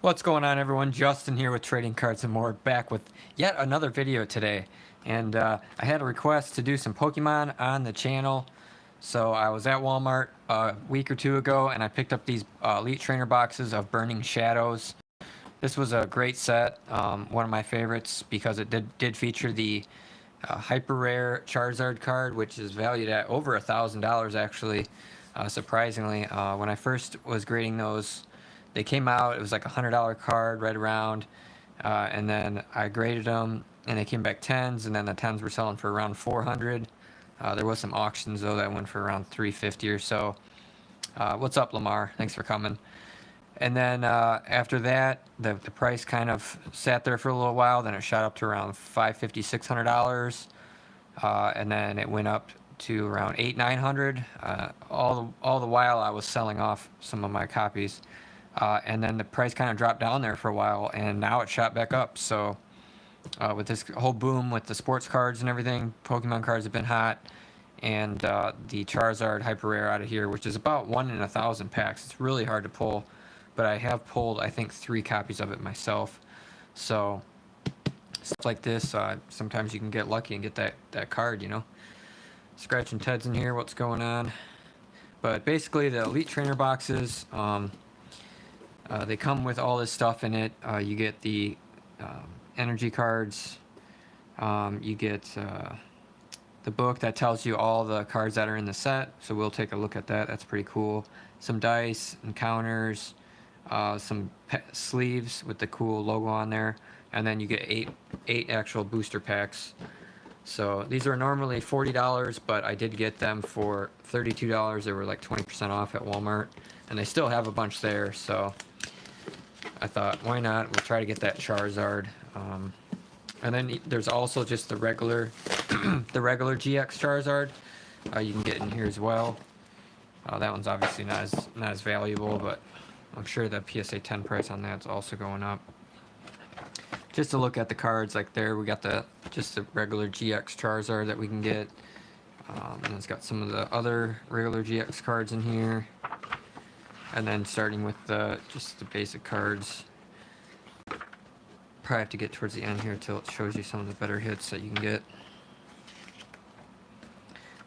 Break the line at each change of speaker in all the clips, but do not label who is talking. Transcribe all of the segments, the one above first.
What's going on, everyone? Justin here with Trading Cards and More, back with yet another video today. And I had a request to do some Pokemon on the channel. So I was at Walmart a week or two ago and I picked up these Elite Trainer boxes of Burning Shadows. This was a great set, one of my favorites because it did feature the hyper rare Charizard card, which is valued at over $1,000 actually, surprisingly. When I first was grading those, they came out, it was like a $100 card right around, and then I graded them and they came back 10s, and then the 10s were selling for around 400. There was some auctions though that went for around 350 or so. What's up, Lamar? Thanks for coming. And then after that, the price kind of sat there for a little while. Then it shot up to around $550, $600, and then it went up to around $800, $900. All the while I was selling off some of my copies, and then the price kind of dropped down there for a while, and now it shot back up. So with this whole boom with the sports cards and everything, Pokemon cards have been hot. And the Charizard Hyper Rare out of here, which is about 1 in 1,000 packs. It's really hard to pull, but I have pulled, I think, 3 copies of it myself. So stuff like this, sometimes you can get lucky and get that card, you know. Scratching Ted's in here, what's going on? But basically, the Elite Trainer boxes, they come with all this stuff in it. You get the energy cards, you get the book that tells you all the cards that are in the set, so we'll take a look at that. That's pretty cool. Some dice, encounters, some sleeves with the cool logo on there, and then you get eight actual booster packs. So these are normally $40, but I did get them for $32. They were like 20% off at Walmart, and they still have a bunch there, so I thought, why not? We'll try to get that Charizard. And then there's also just the regular the regular GX Charizard, you can get in here as well. That one's obviously not as valuable, but I'm sure the PSA 10 price on that's also going up. Just to look at the cards, like there we got just the regular GX Charizard that we can get, and it's got some of the other regular GX cards in here, and then starting with just the basic cards. Probably have to get towards the end here till it shows you some of the better hits that you can get.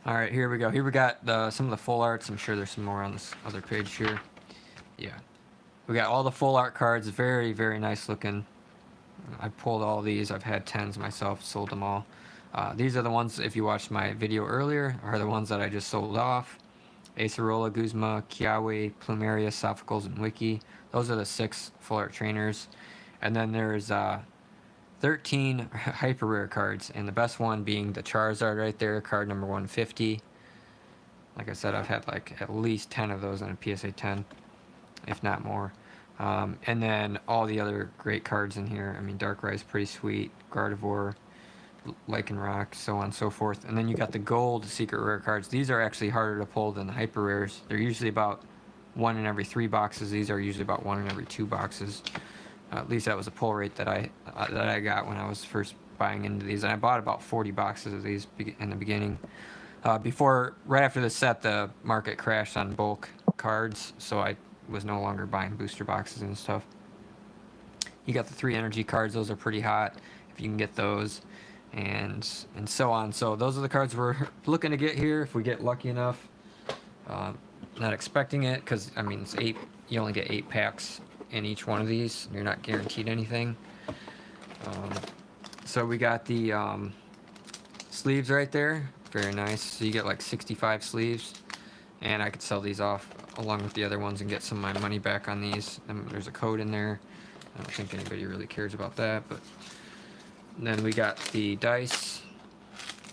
Alright, here we go. Here we got some of the full arts. I'm sure there's some more on this other page here. Yeah. We got all the full art cards. Very, very nice looking. I pulled all these. I've had 10s myself, sold them all. These are the ones, if you watched my video earlier, are the ones that I just sold off. Acerola, Guzma, Kiawe, Plumeria, Sophocles, and Wiki. Those are the 6 full art trainers. And then there's 13 hyper rare cards, and the best one being the Charizard right there, card number 150. Like I said, I've had like at least 10 of those on a PSA 10, if not more. And then all the other great cards in here. I mean, Darkrai's pretty sweet, Gardevoir, Lycanroc, so on and so forth. And then you got the gold secret rare cards. These are actually harder to pull than the hyper rares. They're usually about 1 in every 3 boxes. These are usually about 1 in every 2 boxes. At least that was a pull rate that I got when I was first buying into these, and I bought about 40 boxes of these in the beginning. Right after the set, the market crashed on bulk cards, so I was no longer buying booster boxes and stuff. You got the 3 energy cards; those are pretty hot if you can get those, and so on. So those are the cards we're looking to get here if we get lucky enough. Not expecting it, because I mean it's 8. You only get 8 packs in each one of these. You're not guaranteed anything. So we got the sleeves right there. Very nice. So you get like 65 sleeves, and I could sell these off along with the other ones and get some of my money back on these. And there's a code in there. I don't think anybody really cares about that. But then we got the dice,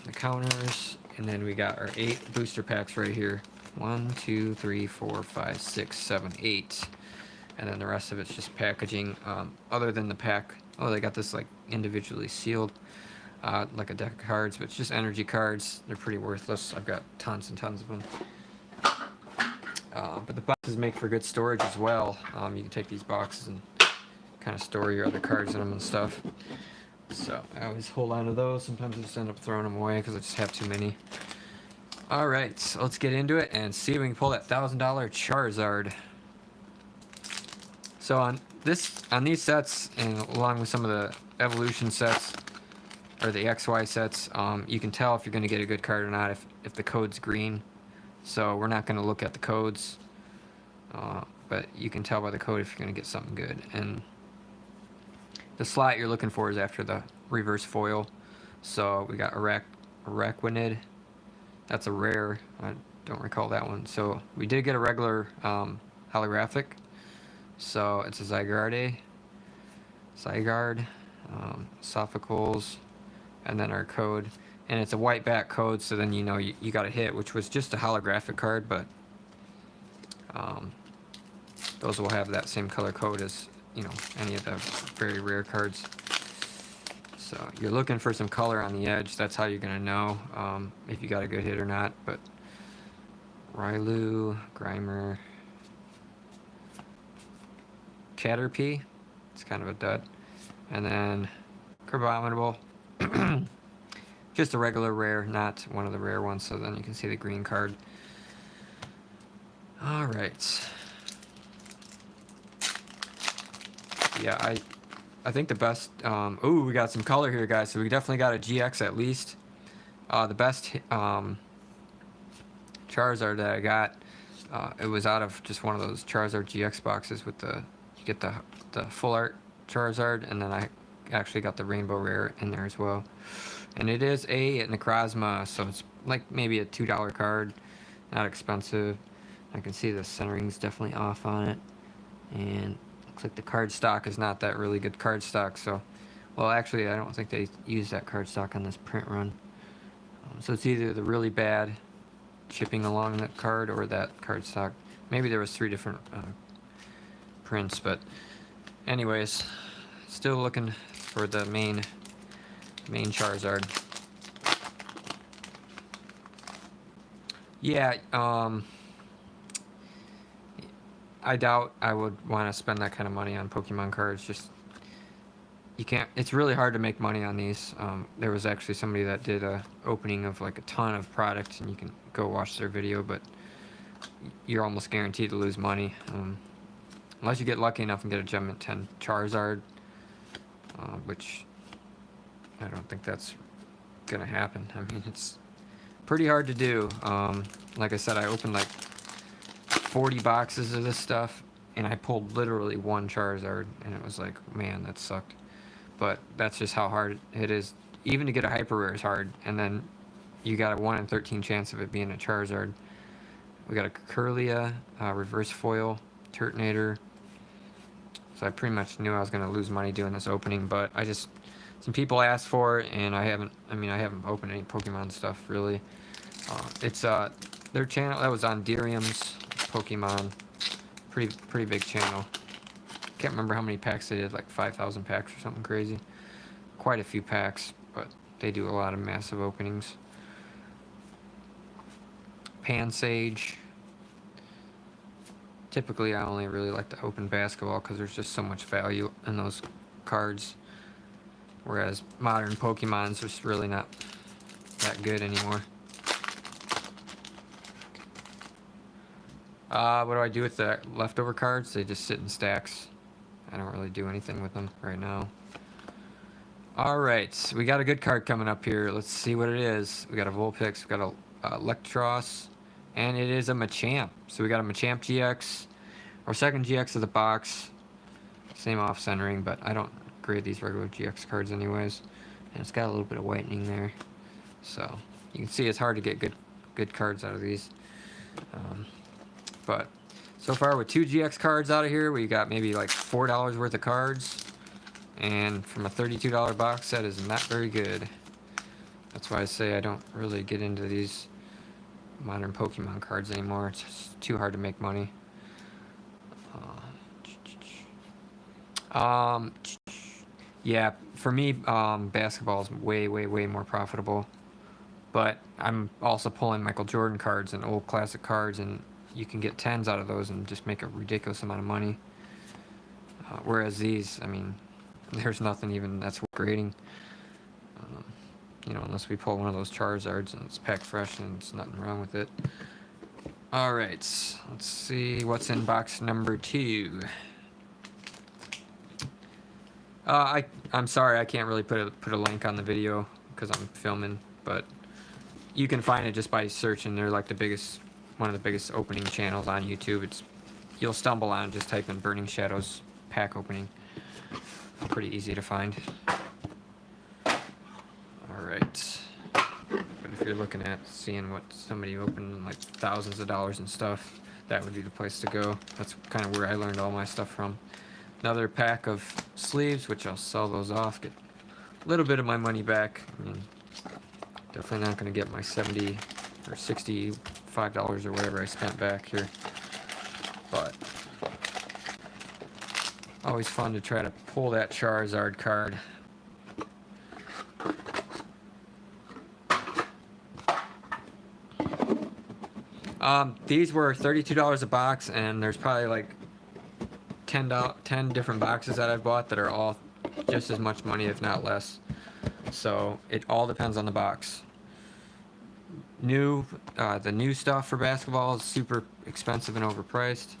the counters, and then we got our 8 booster packs right here. 1, 2, 3, 4, 5, 6, 7, 8. And then the rest of it's just packaging, other than the pack. Oh, they got this like individually sealed, like a deck of cards, but it's just energy cards. They're pretty worthless. I've got tons and tons of them. But the boxes make for good storage as well. You can take these boxes and kind of store your other cards in them and stuff. So I always hold on to those. Sometimes I just end up throwing them away because I just have too many. Alright, so let's get into it and see if we can pull that $1,000 Charizard. So on this on these sets, and along with some of the evolution sets or the XY sets, you can tell if you're going to get a good card or not if the code's green. So we're not going to look at the codes, but you can tell by the code if you're going to get something good. And the slot you're looking for is after the reverse foil. So we got Araquanid. That's a rare. I don't recall that one. So we did get a regular holographic. So it's a Zygarde, Sophocles, and then our code. And it's a white back code, so then you know you got a hit, which was just a holographic card, but those will have that same color code as, you know, any of the very rare cards. So you're looking for some color on the edge. That's how you're going to know if you got a good hit or not. But Rylu, Grimer, Caterpie, it's kind of a dud. And then Crabominable, just a regular rare, not one of the rare ones. So then you can see the green card. All right. Yeah, I think the best, ooh, we got some color here, guys, so we definitely got a GX at least. The best Charizard that I got, it was out of just one of those Charizard GX boxes with you get the full art Charizard, and then I actually got the Rainbow Rare in there as well. And it is a Necrozma, so it's like maybe a $2 card, not expensive. I can see the centering's definitely off on it, and looks like the card stock is not that really good card stock. So, well, actually, I don't think they used that card stock on this print run. So it's either the really bad chipping along that card or that card stock. Maybe there was 3 different prints, but anyways, still looking for the main Charizard. Yeah, I doubt I would want to spend that kind of money on Pokemon cards. Just, you can't, it's really hard to make money on these. There was actually somebody that did a opening of like a ton of product, and you can go watch their video, but you're almost guaranteed to lose money. Unless you get lucky enough and get a Gem at 10 Charizard, which I don't think that's gonna happen. I mean, it's pretty hard to do. Like I said, I opened like 40 boxes of this stuff, and I pulled literally 1 Charizard, and it was like, man, that sucked. But that's just how hard it is. Even to get a hyper rare is hard, and then you got a 1 in 13 chance of it being a Charizard. We got a Curlia, reverse foil, Turtonator. So I pretty much knew I was going to lose money doing this opening, but some people asked for it, and I haven't opened any Pokemon stuff really. It's their channel that was on Derium's Pokemon, pretty big channel. Can't remember how many packs they did, like 5,000 packs or something crazy. Quite a few packs, but they do a lot of massive openings. Pansage. Typically, I only really like to open basketball because there's just so much value in those cards. Whereas modern Pokemon's just really not that good anymore. What do I do with the leftover cards? They just sit in stacks. I don't really do anything with them right now. Alright, we got a good card coming up here. Let's see what it is. We got a Vulpix, we got a Electros, and it is a Machamp. So we got a Machamp GX, our second GX of the box. Same off-centering, but I don't grade these regular GX cards anyways. And it's got a little bit of whitening there. So you can see it's hard to get good cards out of these. But so far with 2 GX cards out of here, we got maybe like $4 worth of cards. And from a $32 box set is not very good. That's why I say I don't really get into these modern Pokemon cards anymore. It's just too hard to make money. Yeah, for me, basketball is way more profitable. But I'm also pulling Michael Jordan cards and old classic cards, and you can get 10s out of those and just make a ridiculous amount of money. Whereas these, I mean, there's nothing even that's worth grading. You know, unless we pull one of those Charizards and it's packed fresh and there's nothing wrong with it. Alright, let's see what's in box number 2. I'm sorry, I can't really put a link on the video because I'm filming, but you can find it just by searching. They're like one of the biggest opening channels on YouTube. You'll stumble on it, just type in Burning Shadows pack opening. Pretty easy to find. All right. But if you're looking at seeing what somebody opened, like thousands of dollars and stuff, that would be the place to go. That's kind of where I learned all my stuff from. Another pack of sleeves, which I'll sell those off, get a little bit of my money back. I mean, definitely not going to get my $70 or $65 or whatever I spent back here. But always fun to try to pull that Charizard card. These were $32 a box, and there's probably like 10 different boxes that I bought that are all just as much money, if not less. So it all depends on the box. The new stuff for basketball is super expensive and overpriced,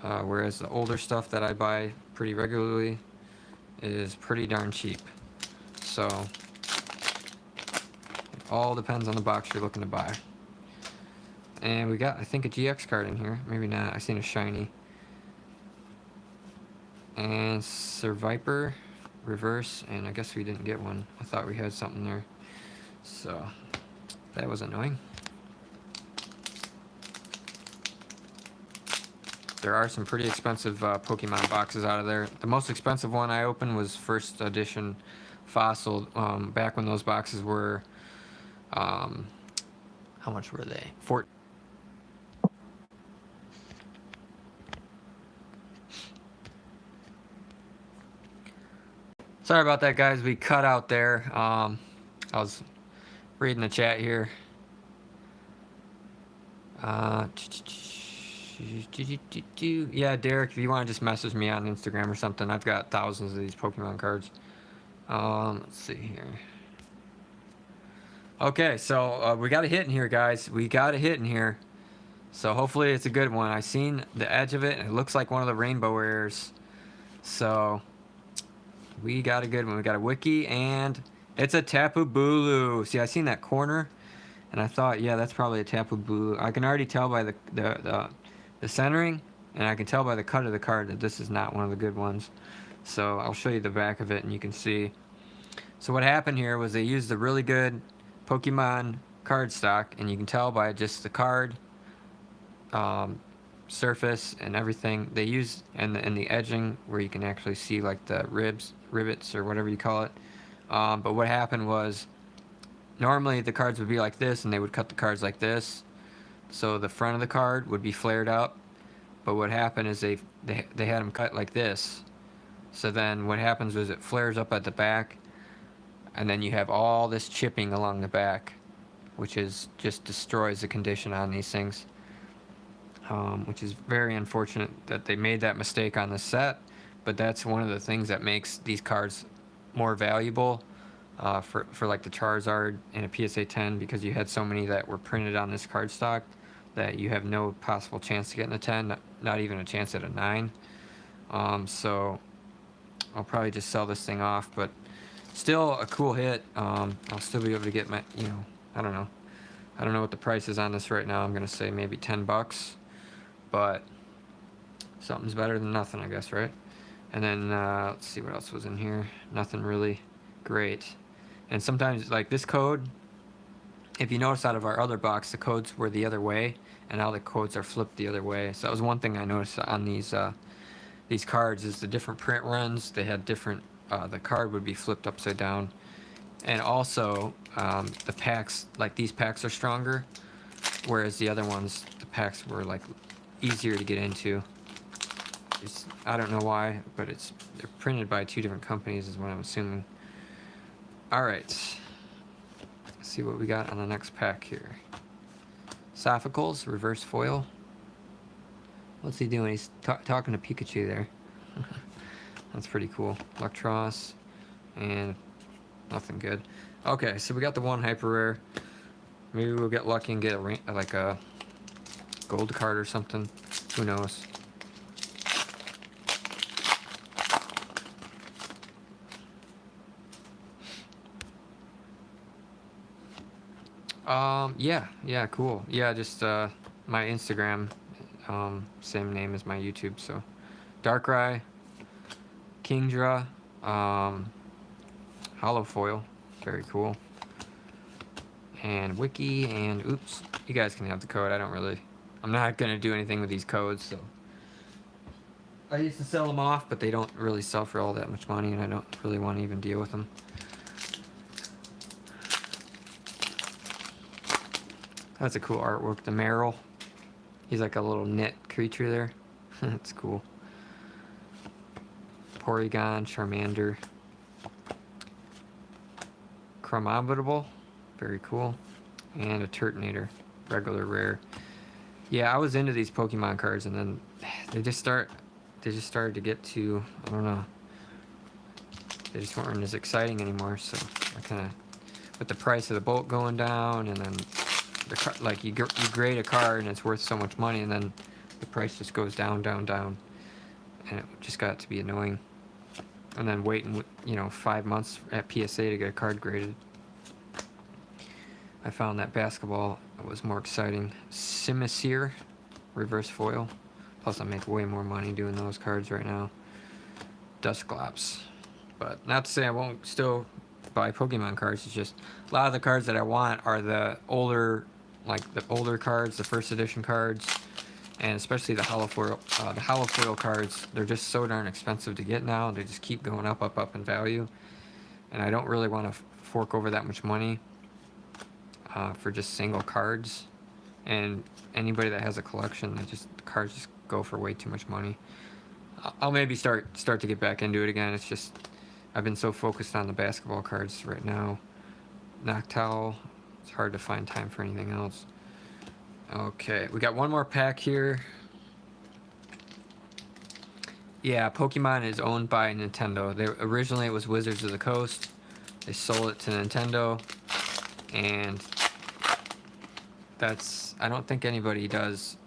whereas the older stuff that I buy pretty regularly is pretty darn cheap. So it all depends on the box you're looking to buy. And we got, I think, a GX card in here. Maybe not. I seen a shiny. And Sir Viper reverse, and I guess we didn't get one. I thought we had something there. So that was annoying. There are some pretty expensive Pokemon boxes out of there. The most expensive one I opened was first edition Fossil, back when those boxes were, how much were they? Sorry about that, guys. We cut out there. I was reading the chat here. Yeah, Derek, if you want to just message me on Instagram or something, I've got thousands of these Pokemon cards. Let's see here. Okay, so we got a hit in here, guys. We got a hit in here. So hopefully it's a good one. I seen the edge of it, and it looks like one of the rainbow rares. So we got a good one. We got a Wiki, and it's a Tapu Bulu. See, I seen that corner, and I thought, yeah, that's probably a Tapu Bulu. I can already tell by the centering, and I can tell by the cut of the card that this is not one of the good ones. So I'll show you the back of it, and you can see. So what happened here was they used the really good Pokemon card stock, and you can tell by just the card surface and everything they used, and the edging where you can actually see like the rivets or whatever you call it. But what happened was, normally the cards would be like this, and they would cut the cards like this, so the front of the card would be flared up. But what happened is they had them cut like this, so then what happens is it flares up at the back, and then you have all this chipping along the back, which is just destroys the condition on these things. Which is very unfortunate that they made that mistake on the set, but that's one of the things that makes these cards more valuable for like the Charizard and a PSA 10, because you had so many that were printed on this card stock that you have no possible chance to get in a 10, not even a chance at a 9. So I'll probably just sell this thing off, but still a cool hit. I'll still be able to get my, I don't know what the price is on this right now. I'm gonna say maybe $10. But something's better than nothing, I guess, right? And then let's see what else was in here. Nothing really great. And sometimes, like this code, if you notice out of our other box, the codes were the other way, and now the codes are flipped the other way. So that was one thing I noticed on these cards, is the different print runs. They had different. The card would be flipped upside down, and also the packs, like these packs, are stronger, whereas the other ones, the packs were like easier to get into. I don't know why, but they're printed by two different companies is what I'm assuming. Alright, let's see what we got on the next pack here. Sophicles, reverse foil. What's he doing? He's talking to Pikachu there. That's pretty cool. Electros, and nothing good. Okay, so we got the one hyper rare. Maybe we'll get lucky and get like a gold card or something. Who knows? Yeah, cool. Yeah, just my Instagram, same name as my YouTube. So, Darkrai, Kingdra, um, Hollow Foil, very cool, and Wiki, and oops, you guys can have the code. I'm not gonna do anything with these codes. So, I used to sell them off, but they don't really sell for all that much money, and I don't really want to even deal with them. That's a cool artwork. The Meryl. He's like a little knit creature there. That's cool. Porygon, Charmander. Chromobitable. Very cool. And a Turtonator. Regular rare. Yeah, I was into these Pokemon cards, and then they just started to get to, I don't know. They just weren't as exciting anymore, so I kind of, with the price of the bolt going down, and then like you grade a card and it's worth so much money, and then the price just goes down, down, down, and it just got to be annoying. And then waiting, 5 months at PSA to get a card graded. I found that basketball was more exciting. Simisear, reverse foil. Plus I make way more money doing those cards right now. Dusclops. But not to say I won't still buy Pokemon cards. It's just a lot of the cards that I want are the older cards, the first edition cards, and especially the hollow foil cards. They're just so darn expensive to get now. They just keep going up, up, up in value, and I don't really want to fork over that much money for just single cards. And anybody that has a collection, the cards just go for way too much money. I'll maybe start to get back into it again. It's just I've been so focused on the basketball cards right now. Noctowl. It's hard to find time for anything else. Okay, we got one more pack here. Yeah, Pokemon is owned by Nintendo. Originally it was Wizards of the Coast. They sold it to Nintendo, and I don't think anybody does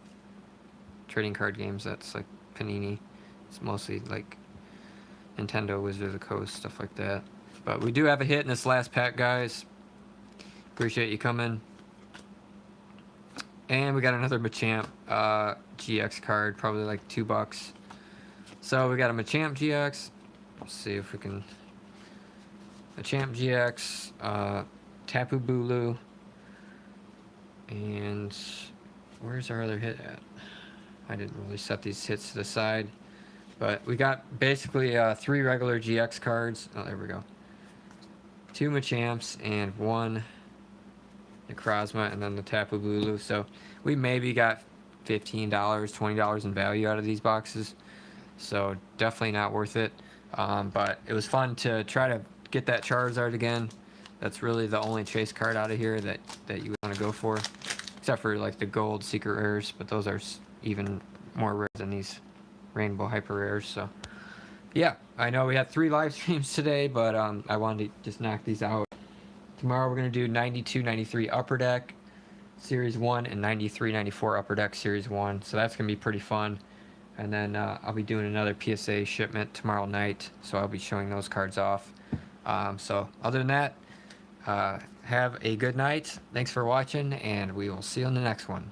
trading card games that's like Panini. It's mostly like Nintendo, Wizards of the Coast, stuff like that. But we do have a hit in this last pack, guys. Appreciate you coming. And we got another Machamp GX card, probably like $2. So we got a Machamp GX. Let's see if we can. Machamp GX, Tapu Bulu, and where's our other hit at? I didn't really set these hits to the side, but we got basically 3 regular GX cards. Oh, there we go. 2 Machamps and 1 Necrozma, and then the Tapu Bulu. So we maybe got $15, $20 in value out of these boxes. So definitely not worth it. But it was fun to try to get that Charizard again. That's really the only chase card out of here that you want to go for, except for like the gold secret rares, but those are even more rare than these rainbow hyper rares. So yeah, I know we had 3 live streams today, but I wanted to just knock these out. Tomorrow we're going to do 92, 93 Upper Deck Series 1 and 93, 94 Upper Deck Series 1. So that's going to be pretty fun. And then I'll be doing another PSA shipment tomorrow night, so I'll be showing those cards off. So other than that, have a good night. Thanks for watching, and we will see you on the next one.